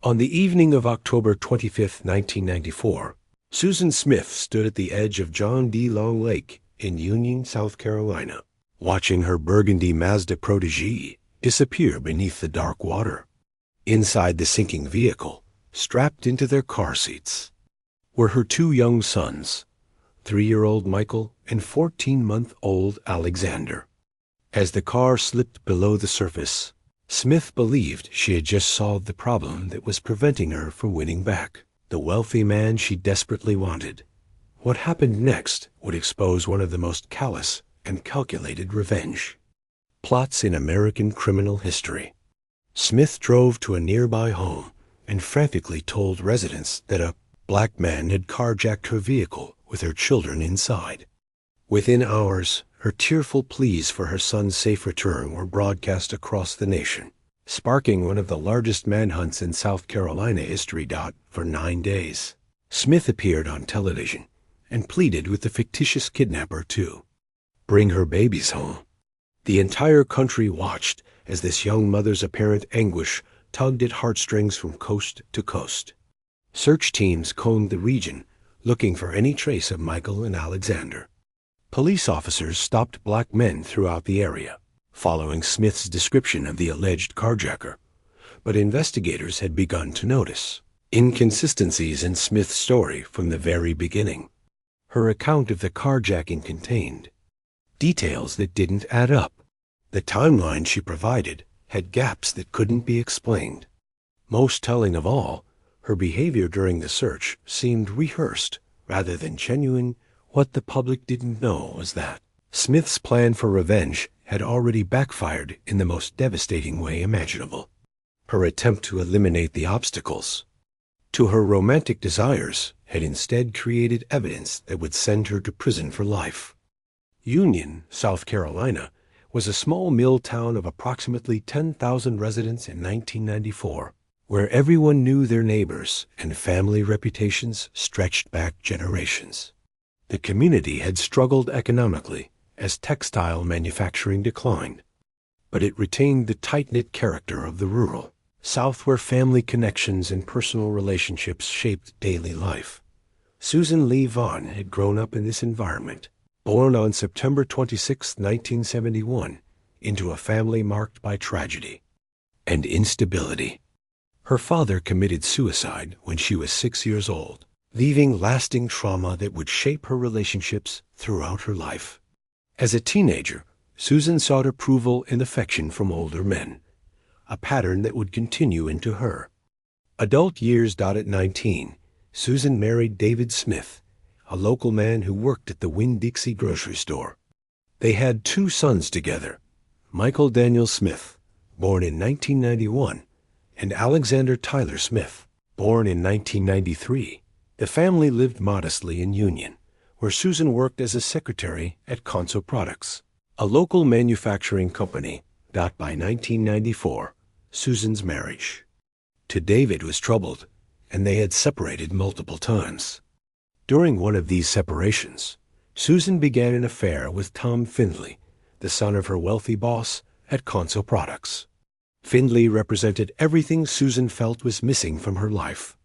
On the evening of October 25, 1994, Susan Smith stood at the edge of John D. Long Lake in Union, South Carolina, watching her burgundy Mazda protégé disappear beneath the dark water. Inside the sinking vehicle, strapped into their car seats, were her two young sons, 3-year-old Michael and 14-month-old Alexander. As the car slipped below the surface, Smith believed she had just solved the problem that was preventing her from winning back the wealthy man she desperately wanted. What happened next would expose one of the most callous and calculated revenge plots in American criminal history. Smith drove to a nearby home and frantically told residents that a black man had carjacked her vehicle with her children inside. Within hours, her tearful pleas for her son's safe return were broadcast across the nation, sparking one of the largest manhunts in South Carolina history. For 9 days, Smith appeared on television and pleaded with the fictitious kidnapper to bring her babies home. The entire country watched as this young mother's apparent anguish tugged at heartstrings from coast to coast. Search teams combed the region, looking for any trace of Michael and Alexander. Police officers stopped black men throughout the area, following Smith's description of the alleged carjacker, but investigators had begun to notice inconsistencies in Smith's story from the very beginning. Her account of the carjacking contained details that didn't add up. The timeline she provided had gaps that couldn't be explained. Most telling of all, her behavior during the search seemed rehearsed rather than genuine. What the public didn't know was that Smith's plan for revenge had already backfired in the most devastating way imaginable. Her attempt to eliminate the obstacles to her romantic desires had instead created evidence that would send her to prison for life. Union, South Carolina, was a small mill town of approximately 10,000 residents in 1994, where everyone knew their neighbors and family reputations stretched back generations. The community had struggled economically as textile manufacturing declined, but it retained the tight-knit character of the rural South where family connections and personal relationships shaped daily life. Susan Lee Vaughn had grown up in this environment, born on September 26, 1971, into a family marked by tragedy and instability. Her father committed suicide when she was 6 years old, leaving lasting trauma that would shape her relationships throughout her life. As a teenager, Susan sought approval and affection from older men, a pattern that would continue into her adult years. At 19, Susan married David Smith, a local man who worked at the Winn-Dixie grocery store. They had 2 sons together, Michael Daniel Smith, born in 1991, and Alexander Tyler Smith, born in 1993. The family lived modestly in Union, where Susan worked as a secretary at Conso Products, a local manufacturing company. By 1994, Susan's marriage to David was troubled, and they had separated multiple times. During one of these separations, Susan began an affair with Tom Findley, the son of her wealthy boss at Conso Products. Findley represented everything Susan felt was missing from her life: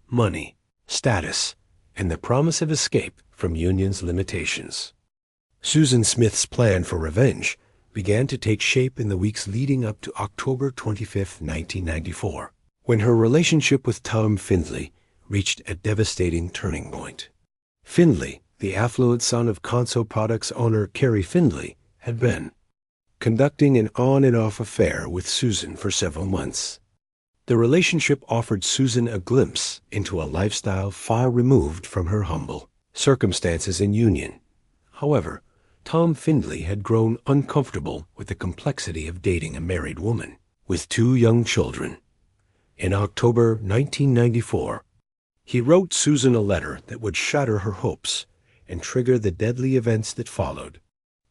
money, status, and the promise of escape from Union's limitations. Susan Smith's plan for revenge began to take shape in the weeks leading up to October 25, 1994, when her relationship with Tom Findley reached a devastating turning point. Findley, the affluent son of Conso Products owner Carrie Findley, had been conducting an on-and-off affair with Susan for several months. The relationship offered Susan a glimpse into a lifestyle far removed from her humble circumstances in Union. However, Tom Findley had grown uncomfortable with the complexity of dating a married woman with 2 young children. In October 1994, he wrote Susan a letter that would shatter her hopes and trigger the deadly events that followed.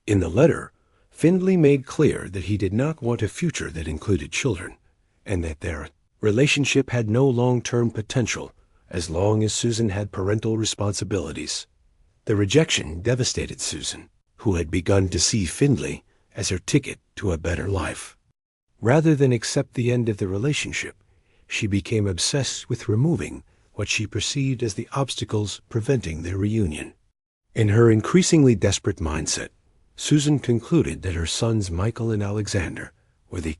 In the letter, Findley made clear that he did not want a future that included children, and that their relationship had no long-term potential as long as Susan had parental responsibilities. The rejection devastated Susan, who had begun to see Findley as her ticket to a better life. Rather than accept the end of the relationship, she became obsessed with removing what she perceived as the obstacles preventing their reunion. In her increasingly desperate mindset, Susan concluded that her sons Michael and Alexander were the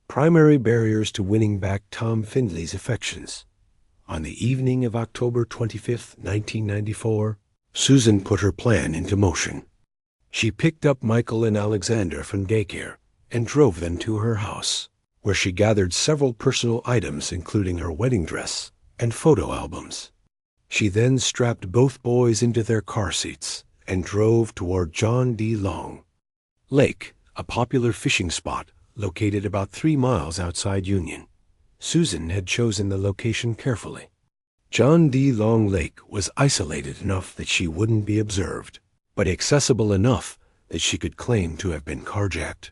primary barriers to winning back Tom Findlay's affections. On the evening of October 25, 1994, Susan put her plan into motion. She picked up Michael and Alexander from daycare and drove them to her house, where she gathered several personal items including her wedding dress and photo albums. She then strapped both boys into their car seats and drove toward John D. Long Lake, a popular fishing spot located about 3 miles outside Union. Susan had chosen the location carefully. John D. Long Lake was isolated enough that she wouldn't be observed, but accessible enough that she could claim to have been carjacked.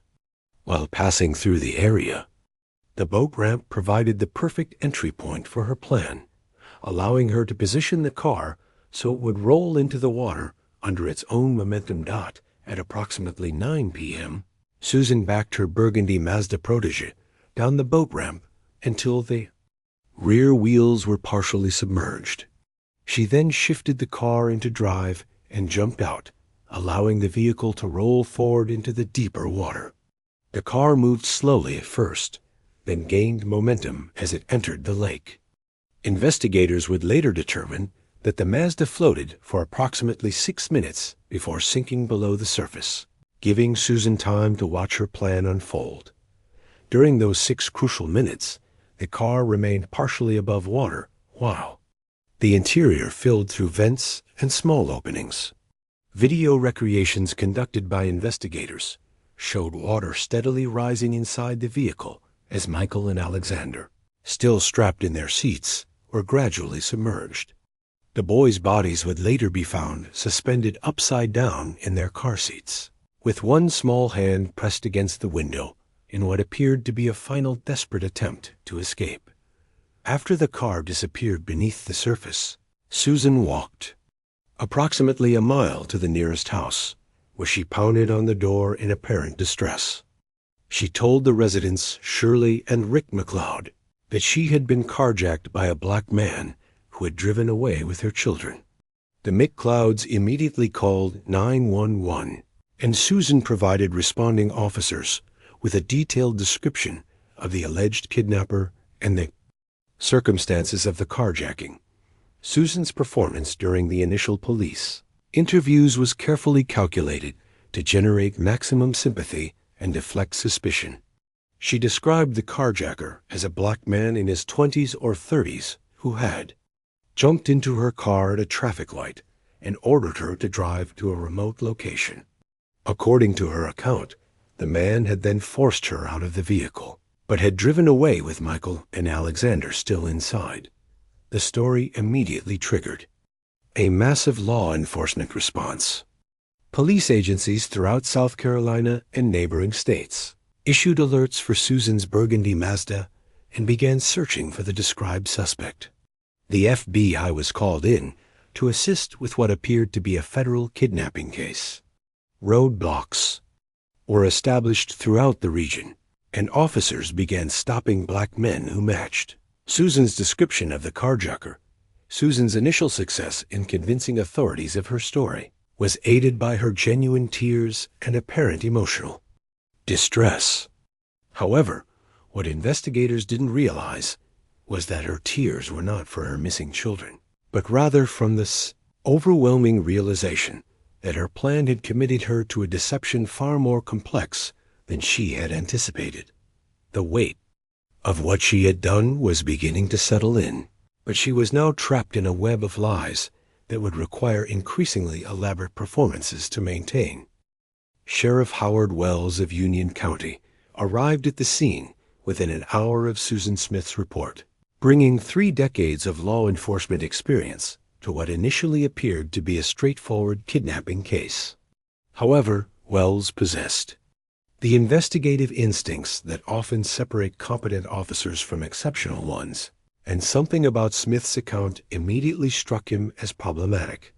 While passing through the area, the boat ramp provided the perfect entry point for her plan, allowing her to position the car so it would roll into the water under its own momentum dot at approximately 9 p.m. Susan backed her burgundy Mazda Protege down the boat ramp until the rear wheels were partially submerged. She then shifted the car into drive and jumped out, allowing the vehicle to roll forward into the deeper water. The car moved slowly at first, then gained momentum as it entered the lake. Investigators would later determine that the Mazda floated for approximately 6 minutes before sinking below the surface, giving Susan time to watch her plan unfold. During those 6 crucial minutes, the car remained partially above water, while the interior filled through vents and small openings. Video recreations conducted by investigators showed water steadily rising inside the vehicle as Michael and Alexander, still strapped in their seats, were gradually submerged. The boys' bodies would later be found suspended upside down in their car seats, with one small hand pressed against the window in what appeared to be a final desperate attempt to escape. After the car disappeared beneath the surface, Susan walked approximately a mile to the nearest house, where she pounded on the door in apparent distress. She told the residents, Shirley and Rick McLeod, that she had been carjacked by a black man who had driven away with her children. The McLeods immediately called 911, and Susan provided responding officers with a detailed description of the alleged kidnapper and the circumstances of the carjacking. Susan's performance during the initial police interviews was carefully calculated to generate maximum sympathy and deflect suspicion. She described the carjacker as a black man in his 20s or 30s who had jumped into her car at a traffic light and ordered her to drive to a remote location. According to her account, the man had then forced her out of the vehicle, but had driven away with Michael and Alexander still inside. The story immediately triggered a massive law enforcement response. Police agencies throughout South Carolina and neighboring states issued alerts for Susan's burgundy Mazda and began searching for the described suspect. The FBI was called in to assist with what appeared to be a federal kidnapping case. Roadblocks were established throughout the region, and officers began stopping black men who matched Susan's description of the carjacker. Susan's initial success in convincing authorities of her story was aided by her genuine tears and apparent emotional distress. However, what investigators didn't realize was that her tears were not for her missing children, but rather from this overwhelming realization that her plan had committed her to a deception far more complex than she had anticipated. The weight of what she had done was beginning to settle in, but she was now trapped in a web of lies that would require increasingly elaborate performances to maintain. Sheriff Howard Wells of Union County arrived at the scene within an hour of Susan Smith's report, bringing 3 decades of law enforcement experience to what initially appeared to be a straightforward kidnapping case. However, Wells possessed the investigative instincts that often separate competent officers from exceptional ones, and something about Smith's account immediately struck him as problematic.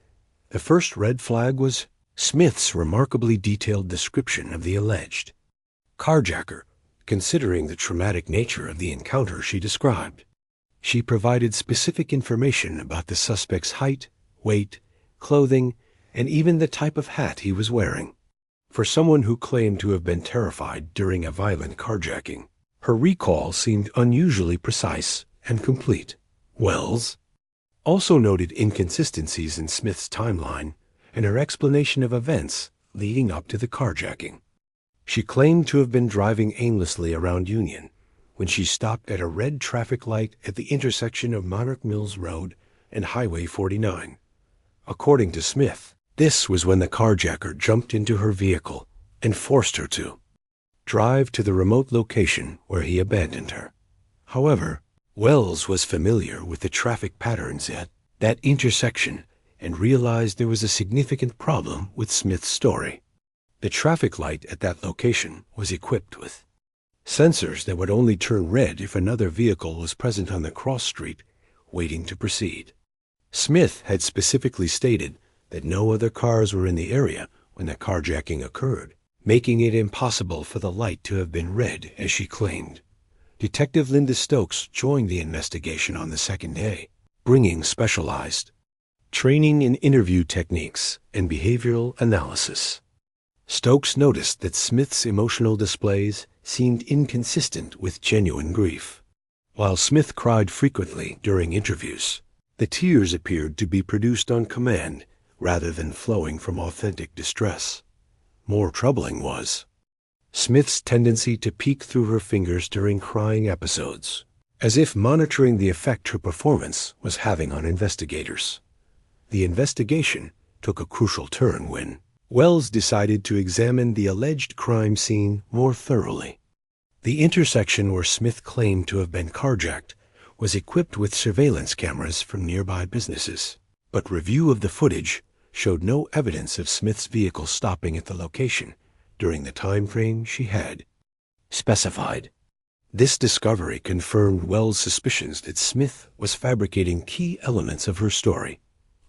The first red flag was Smith's remarkably detailed description of the alleged carjacker, considering the traumatic nature of the encounter she described. She provided specific information about the suspect's height, weight, clothing, and even the type of hat he was wearing. For someone who claimed to have been terrified during a violent carjacking, her recall seemed unusually precise and complete. Wells also noted inconsistencies in Smith's timeline and her explanation of events leading up to the carjacking. She claimed to have been driving aimlessly around Union when she stopped at a red traffic light at the intersection of Monarch Mills Road and Highway 49. According to Smith, this was when the carjacker jumped into her vehicle and forced her to drive to the remote location where he abandoned her. However, Wells was familiar with the traffic patterns at that intersection and realized there was a significant problem with Smith's story. The traffic light at that location was equipped with sensors that would only turn red if another vehicle was present on the cross street waiting to proceed. Smith had specifically stated that no other cars were in the area when the carjacking occurred, making it impossible for the light to have been red as she claimed. Detective Linda Stokes joined the investigation on the second day, bringing specialized training in interview techniques and behavioral analysis. Stokes noticed that Smith's emotional displays seemed inconsistent with genuine grief. While Smith cried frequently during interviews, the tears appeared to be produced on command rather than flowing from authentic distress. More troubling was Smith's tendency to peek through her fingers during crying episodes, as if monitoring the effect her performance was having on investigators. The investigation took a crucial turn when Wells decided to examine the alleged crime scene more thoroughly. The intersection where Smith claimed to have been carjacked was equipped with surveillance cameras from nearby businesses, but review of the footage showed no evidence of Smith's vehicle stopping at the location during the time frame she had specified. This discovery confirmed Wells' suspicions that Smith was fabricating key elements of her story.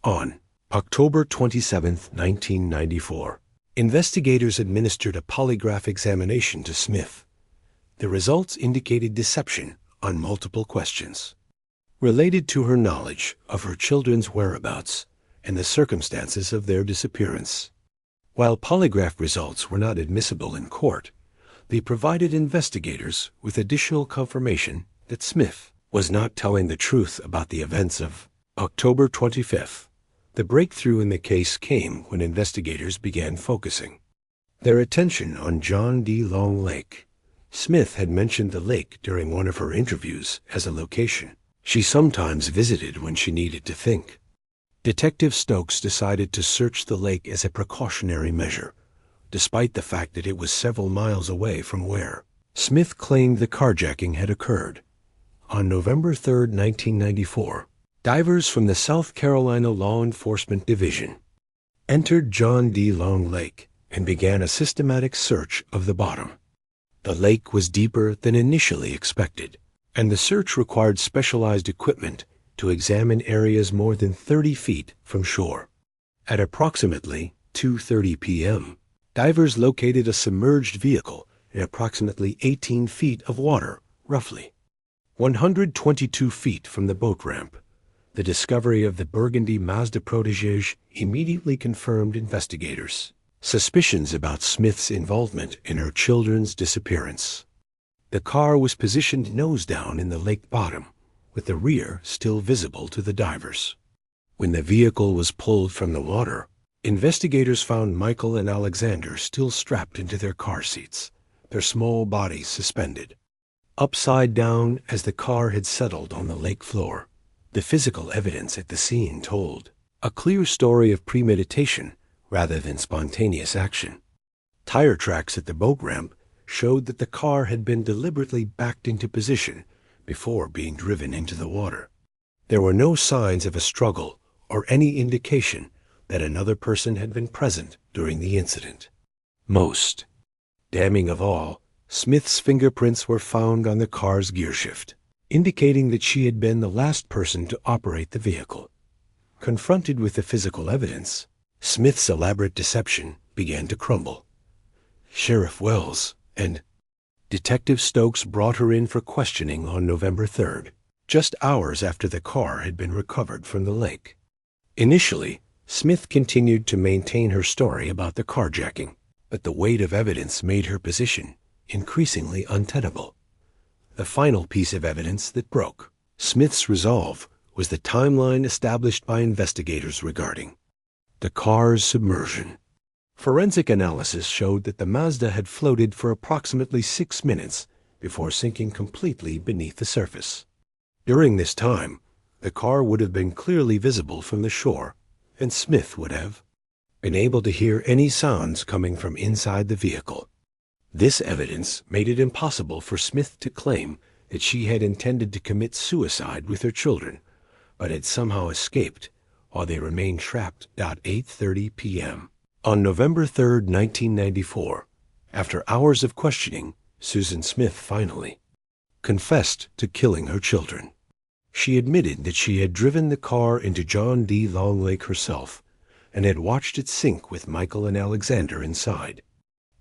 On October 27, 1994, investigators administered a polygraph examination to Smith. The results indicated deception on multiple questions related to her knowledge of her children's whereabouts and the circumstances of their disappearance. While polygraph results were not admissible in court, they provided investigators with additional confirmation that Smith was not telling the truth about the events of October 25th. The breakthrough in the case came when investigators began focusing their attention on John D. Long Lake. Smith had mentioned the lake during one of her interviews as a location she sometimes visited when she needed to think. Detective Stokes decided to search the lake as a precautionary measure, despite the fact that it was several miles away from where Smith claimed the carjacking had occurred. On November 3, 1994, divers from the South Carolina Law Enforcement Division entered John D. Long Lake and began a systematic search of the bottom. The lake was deeper than initially expected, and the search required specialized equipment to examine areas more than 30 feet from shore. At approximately 2:30 p.m., divers located a submerged vehicle in approximately 18 feet of water, roughly 122 feet from the boat ramp. The discovery of the burgundy Mazda Protégé immediately confirmed investigators' suspicions about Smith's involvement in her children's disappearance. The car was positioned nose down in the lake bottom, with the rear still visible to the divers. When the vehicle was pulled from the water, investigators found Michael and Alexander still strapped into their car seats, their small bodies suspended upside down as the car had settled on the lake floor. The physical evidence at the scene told a clear story of premeditation rather than spontaneous action. Tire tracks at the boat ramp showed that the car had been deliberately backed into position before being driven into the water. There were no signs of a struggle or any indication that another person had been present during the incident. Most damning of all, Smith's fingerprints were found on the car's gearshift, indicating that she had been the last person to operate the vehicle. Confronted with the physical evidence, Smith's elaborate deception began to crumble. Sheriff Wells and Detective Stokes brought her in for questioning on November 3rd. just hours after the car had been recovered from the lake. Initially, Smith continued to maintain her story about the carjacking, but the weight of evidence made her position increasingly untenable. The final piece of evidence that broke Smith's resolve was the timeline established by investigators regarding the car's submersion. Forensic analysis showed that the Mazda had floated for approximately 6 minutes before sinking completely beneath the surface. During this time, the car would have been clearly visible from the shore, and Smith would have been able to hear any sounds coming from inside the vehicle. This evidence made it impossible for Smith to claim that she had intended to commit suicide with her children, but had somehow escaped while they remained trapped at 8:30 p.m. On November 3, 1994, after hours of questioning, Susan Smith finally confessed to killing her children. She admitted that she had driven the car into John D. Long Lake herself and had watched it sink with Michael and Alexander inside.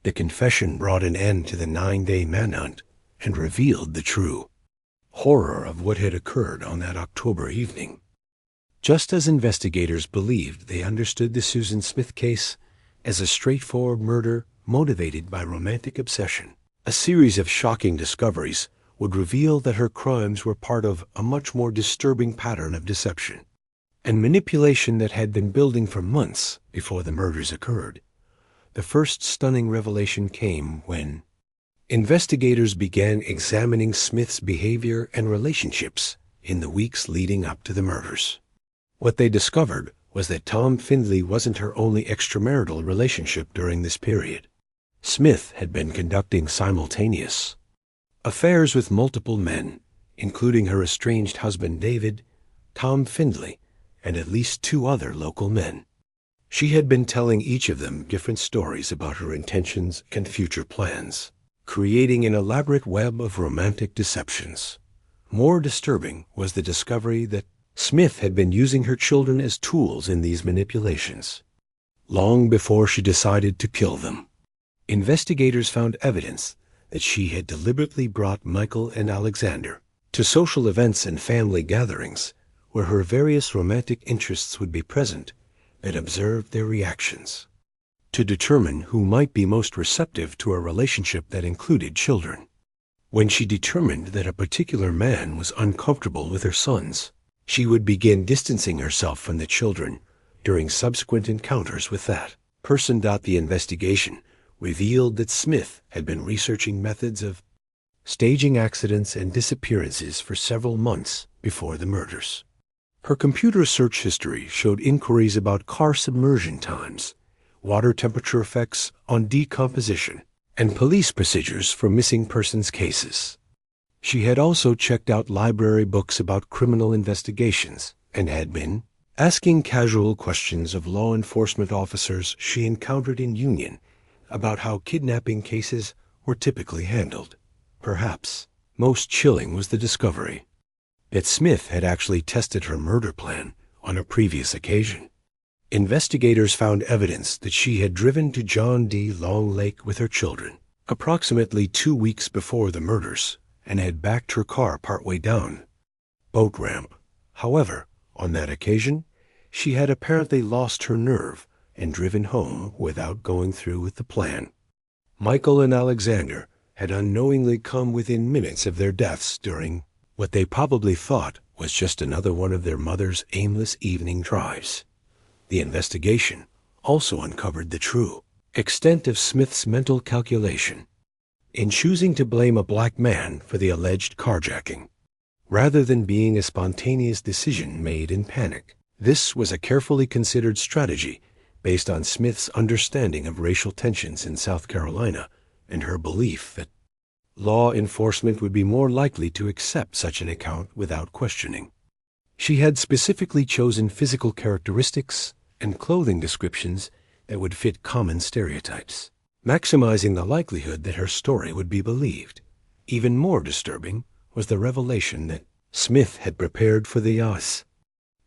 The confession brought an end to the 9-day manhunt and revealed the true horror of what had occurred on that October evening. Just as investigators believed they understood the Susan Smith case as a straightforward murder motivated by romantic obsession, a series of shocking discoveries would reveal that her crimes were part of a much more disturbing pattern of deception and manipulation that had been building for months before the murders occurred. The first stunning revelation came when investigators began examining Smith's behavior and relationships in the weeks leading up to the murders. What they discovered was that Tom Findlay wasn't her only extramarital relationship during this period. Smith had been conducting simultaneous affairs with multiple men, including her estranged husband David, Tom Findlay, and at least 2 other local men. She had been telling each of them different stories about her intentions and future plans, creating an elaborate web of romantic deceptions. More disturbing was the discovery that Smith had been using her children as tools in these manipulations. Long before she decided to kill them, investigators found evidence that she had deliberately brought Michael and Alexander to social events and family gatherings where her various romantic interests would be present and observed their reactions to determine who might be most receptive to a relationship that included children. When she determined that a particular man was uncomfortable with her sons, she would begin distancing herself from the children during subsequent encounters with that person. The investigation revealed that Smith had been researching methods of staging accidents and disappearances for several months before the murders. Her computer search history showed inquiries about car submersion times, water temperature effects on decomposition, and police procedures for missing persons cases. She had also checked out library books about criminal investigations and had been asking casual questions of law enforcement officers she encountered in Union about how kidnapping cases were typically handled. Perhaps most chilling was the discovery that Smith had actually tested her murder plan on a previous occasion. Investigators found evidence that she had driven to John D. Long Lake with her children approximately 2 weeks before the murders and had backed her car partway down boat ramp. However, on that occasion, she had apparently lost her nerve and driven home without going through with the plan. Michael and Alexander had unknowingly come within minutes of their deaths during what they probably thought was just another one of their mother's aimless evening drives. The investigation also uncovered the true extent of Smith's mental calculation in choosing to blame a black man for the alleged carjacking, rather than being a spontaneous decision made in panic. This was a carefully considered strategy based on Smith's understanding of racial tensions in South Carolina and her belief that law enforcement would be more likely to accept such an account without questioning. She had specifically chosen physical characteristics and clothing descriptions that would fit common stereotypes, maximizing the likelihood that her story would be believed. Even more disturbing was the revelation that Smith had prepared for the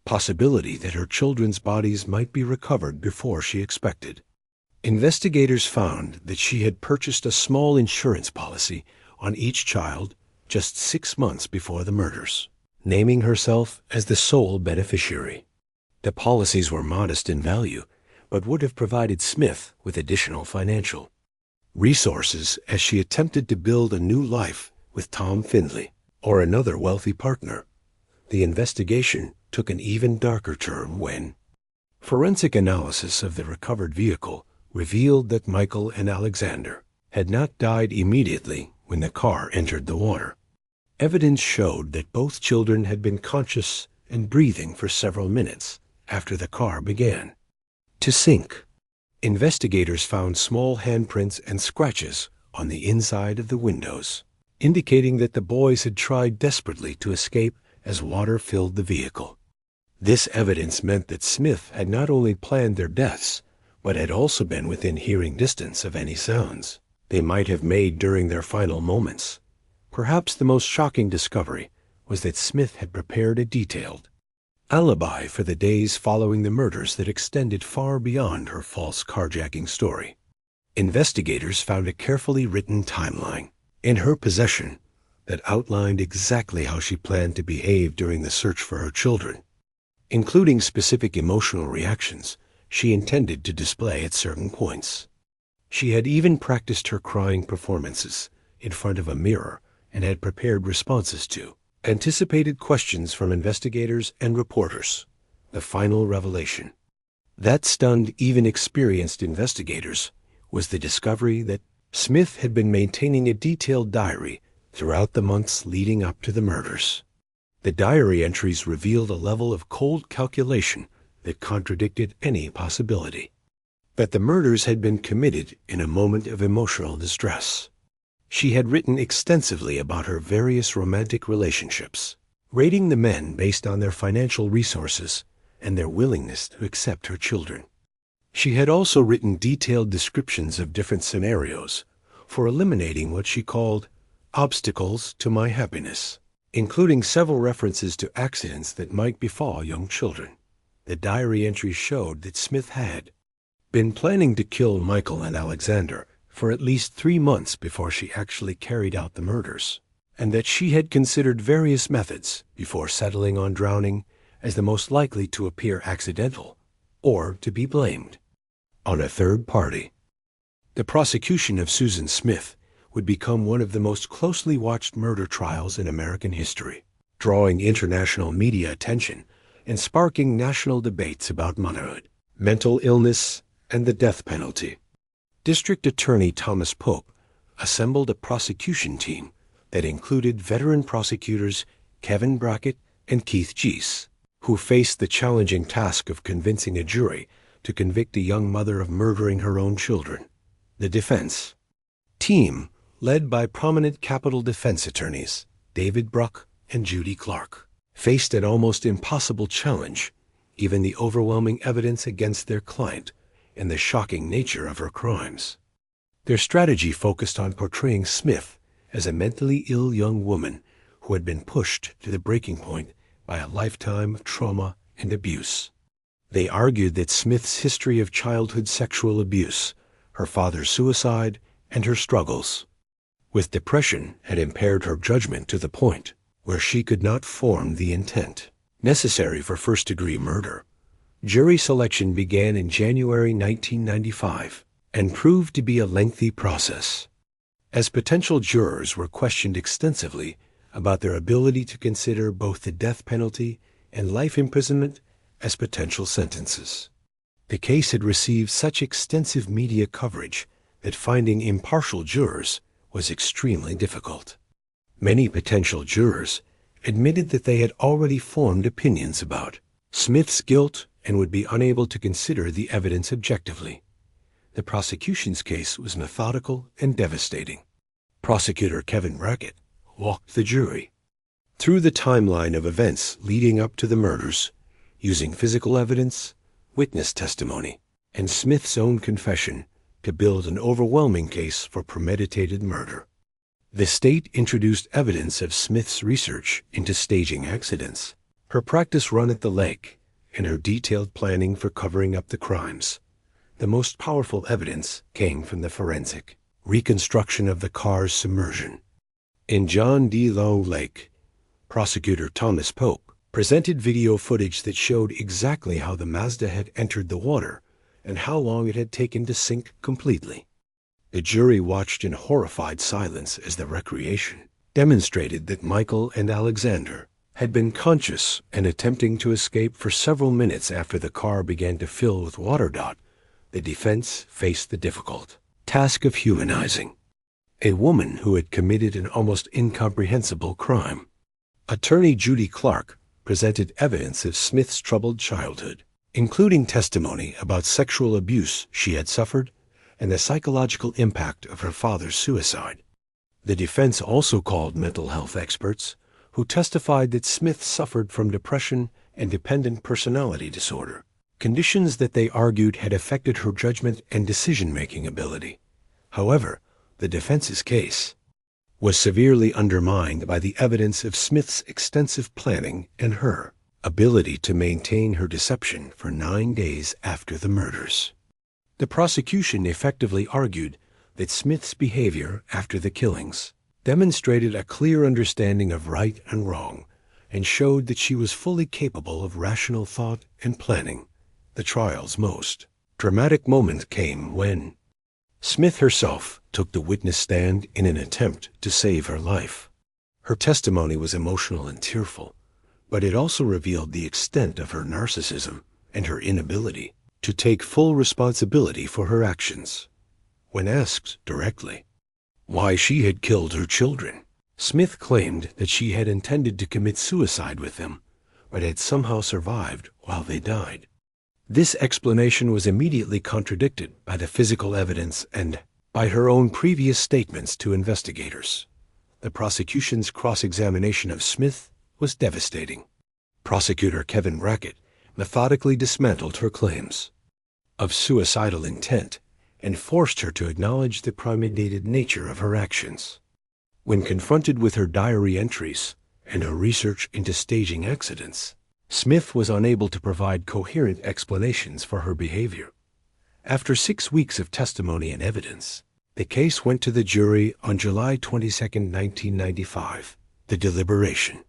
possibility that her children's bodies might be recovered before she expected. Investigators found that she had purchased a small insurance policy on each child just 6 months before the murders, naming herself as the sole beneficiary. The policies were modest in value, but would have provided Smith with additional financial resources as she attempted to build a new life with Tom Findlay or another wealthy partner. The investigation took an even darker turn when forensic analysis of the recovered vehicle revealed that Michael and Alexander had not died immediately when the car entered the water. Evidence showed that both children had been conscious and breathing for several minutes after the car began to sink. Investigators found small handprints and scratches on the inside of the windows, indicating that the boys had tried desperately to escape as water filled the vehicle. This evidence meant that Smith had not only planned their deaths, but had also been within hearing distance of any sounds they might have made during their final moments. Perhaps the most shocking discovery was that Smith had prepared a detailed alibi for the days following the murders that extended far beyond her false carjacking story. Investigators found a carefully written timeline in her possession that outlined exactly how she planned to behave during the search for her children, including specific emotional reactions she intended to display at certain points. She had even practiced her crying performances in front of a mirror and had prepared responses to anticipated questions from investigators and reporters. The final revelation that stunned even experienced investigators was the discovery that Smith had been maintaining a detailed diary throughout the months leading up to the murders. The diary entries revealed a level of cold calculation that contradicted any possibility that the murders had been committed in a moment of emotional distress. She had written extensively about her various romantic relationships, rating the men based on their financial resources and their willingness to accept her children. She had also written detailed descriptions of different scenarios for eliminating what she called obstacles to my happiness, including several references to accidents that might befall young children. The diary entries showed that Smith had been planning to kill Michael and Alexander for at least 3 months before she actually carried out the murders, and that she had considered various methods before settling on drowning as the most likely to appear accidental or to be blamed on a third party. The prosecution of Susan Smith would become one of the most closely watched murder trials in American history, drawing international media attention and sparking national debates about motherhood, mental illness, and the death penalty. District Attorney Thomas Pope assembled a prosecution team that included veteran prosecutors Kevin Brackett and Keith Gies, who faced the challenging task of convincing a jury to convict a young mother of murdering her own children. The defense team, led by prominent capital defense attorneys David Bruck and Judy Clark, faced an almost impossible challenge, given the overwhelming evidence against their client and the shocking nature of her crimes. Their strategy focused on portraying Smith as a mentally ill young woman who had been pushed to the breaking point by a lifetime of trauma and abuse. They argued that Smith's history of childhood sexual abuse, her father's suicide, and her struggles with depression had impaired her judgment to the point where she could not form the intent necessary for first-degree murder. Jury selection began in January 1995 and proved to be a lengthy process, as potential jurors were questioned extensively about their ability to consider both the death penalty and life imprisonment as potential sentences. The case had received such extensive media coverage that finding impartial jurors was extremely difficult. Many potential jurors admitted that they had already formed opinions about Smith's guilt and would be unable to consider the evidence objectively. The prosecution's case was methodical and devastating. Prosecutor Kevin Brackett walked the jury through the timeline of events leading up to the murders, using physical evidence, witness testimony, and Smith's own confession to build an overwhelming case for premeditated murder. The state introduced evidence of Smith's research into staging accidents, her practice run at the lake, and her detailed planning for covering up the crimes. The most powerful evidence came from the forensic reconstruction of the car's submersion in John D. Lowe Lake. Prosecutor Thomas Pope presented video footage that showed exactly how the Mazda had entered the water and how long it had taken to sink completely. The jury watched in horrified silence as the recreation demonstrated that Michael and Alexander had been conscious and attempting to escape for several minutes after the car began to fill with water. The defense faced the difficult task of humanizing a woman who had committed an almost incomprehensible crime. Attorney Judy Clark presented evidence of Smith's troubled childhood, including testimony about sexual abuse she had suffered and the psychological impact of her father's suicide. The defense also called mental health experts who testified that Smith suffered from depression and dependent personality disorder, conditions that they argued had affected her judgment and decision-making ability. However, the defense's case was severely undermined by the evidence of Smith's extensive planning and her ability to maintain her deception for 9 days after the murders. The prosecution effectively argued that Smith's behavior after the killings demonstrated a clear understanding of right and wrong and showed that she was fully capable of rational thought and planning. The trial's most dramatic moment came when Smith herself took the witness stand in an attempt to save her life. Her testimony was emotional and tearful, but it also revealed the extent of her narcissism and her inability to take full responsibility for her actions. When asked directly why she had killed her children, Smith claimed that she had intended to commit suicide with them, but had somehow survived while they died. This explanation was immediately contradicted by the physical evidence and by her own previous statements to investigators. The prosecution's cross-examination of Smith was devastating. Prosecutor Kevin Brackett methodically dismantled her claims of suicidal intent and forced her to acknowledge the premeditated nature of her actions. When confronted with her diary entries and her research into staging accidents, Smith was unable to provide coherent explanations for her behavior. After 6 weeks of testimony and evidence, the case went to the jury on July 22, 1995. The deliberation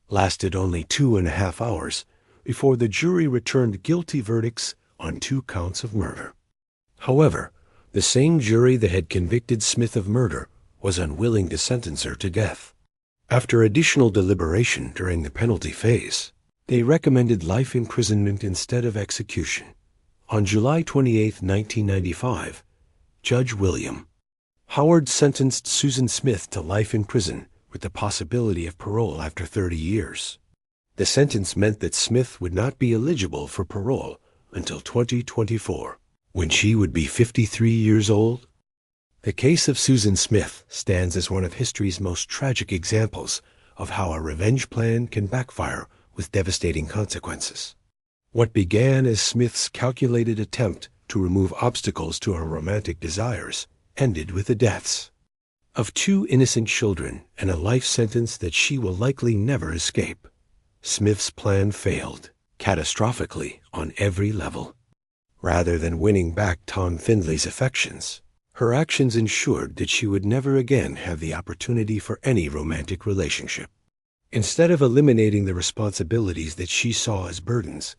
lasted only 2.5 hours before the jury returned guilty verdicts on 2 counts of murder. However, the same jury that had convicted Smith of murder was unwilling to sentence her to death. After additional deliberation during the penalty phase, they recommended life imprisonment instead of execution. On July 28, 1995, Judge William Howard sentenced Susan Smith to life in prison with the possibility of parole after 30 years. The sentence meant that Smith would not be eligible for parole until 2024, when she would be 53 years old. The case of Susan Smith stands as one of history's most tragic examples of how a revenge plan can backfire with devastating consequences. What began as Smith's calculated attempt to remove obstacles to her romantic desires ended with the deaths of 2 innocent children and a life sentence that she will likely never escape. Smith's plan failed catastrophically on every level. Rather than winning back Tom Findlay's affections, her actions ensured that she would never again have the opportunity for any romantic relationship. Instead of eliminating the responsibilities that she saw as burdens,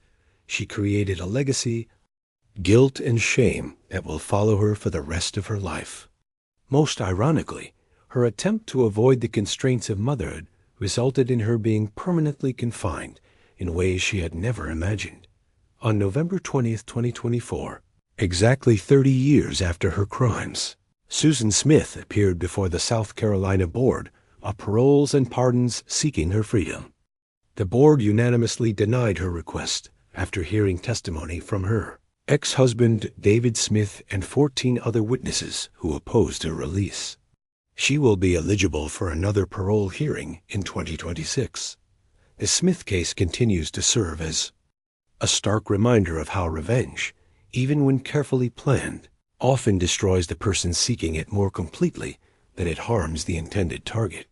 she created a legacy, guilt and shame that will follow her for the rest of her life. Most ironically, her attempt to avoid the constraints of motherhood resulted in her being permanently confined in ways she had never imagined. On November 20, 2024, exactly 30 years after her crimes, Susan Smith appeared before the South Carolina Board of Paroles and Pardons seeking her freedom. The board unanimously denied her request after hearing testimony from her ex-husband David Smith and 14 other witnesses who opposed her release. She will be eligible for another parole hearing in 2026. The Smith case continues to serve as a stark reminder of how revenge, even when carefully planned, often destroys the person seeking it more completely than it harms the intended target.